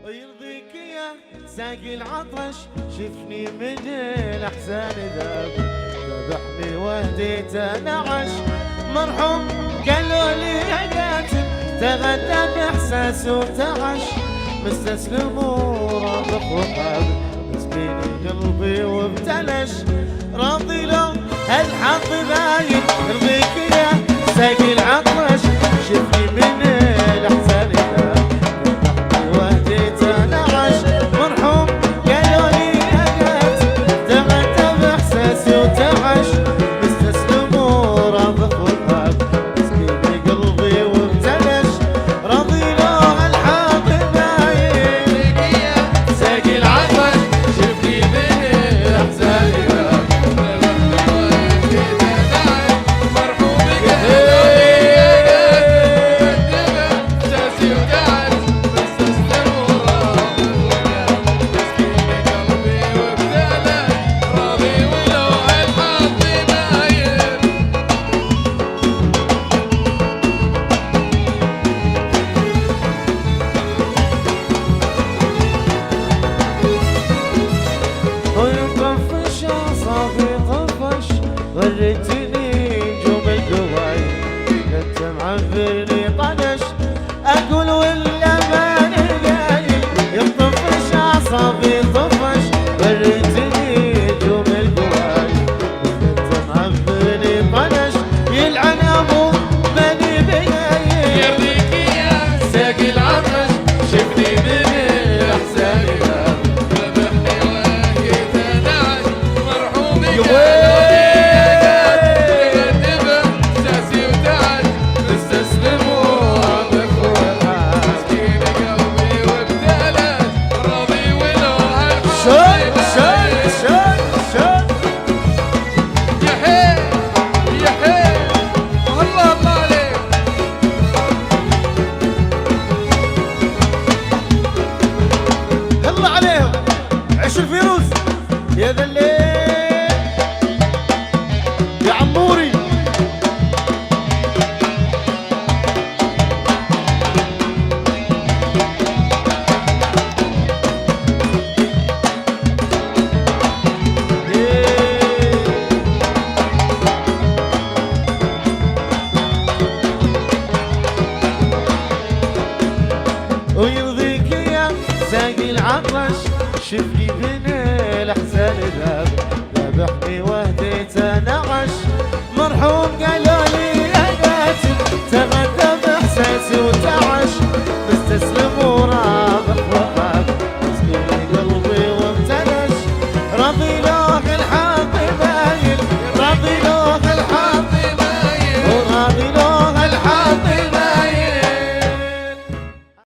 ويرضيك يا ساقي العطش، شفني من الاحزان ذاب، ذبحني وهديت نعش. مرحوم قالوا لي يا قاتل، تغدى باحساس وتعش. مستسلم ورابخ وخاب، مسكين قلبي وابتلش. راضي لو الحظ باين، يرضيك يا ساقي العطش، شفني من الاحزان ذاب، وهديت نعش. مرحوم قالوا لي يا قاتل، تغدى باحساسي وتعش. مستسلم ورابط وخاب، مسكين قلبي وابتلش. راضي له الحظ باين، ساقي العطش، شفني من الاحزان ذاب، مرحوم قالوا لي يا قاتل، احساسي وتعس. مستسلم وراضي وخاب، مسكين قلبي وابتلش. راضي ولو الحظ باين. ويطفش اعصابي طفش، وريتني نجوم القواي، كنت معفرني طنش. اقول ولا ماني قايل، يطفش اعصابي طفش، وريتني نجوم القواي، كنت معفرني طنش. يلعن ابو ماني بقايل، يرضيك يا ساقي العطش، شفني من الاحزان ذاب. ذبحني وهيت نعش. مرحوم يا قالوا لي يا قاتل، تغدى باحساسي وتعس. مستسلم ورابط وخاب، مسكين قلبي وابتلش. راضي ولو هالحظ شد باين. شد شد شد. يا حيل يا حيل، الله الله عليك. يلا عليهم، عيش الفيروز يا ذا الليل يا عموري. ويرضيك يا ساقي العطش، شفني من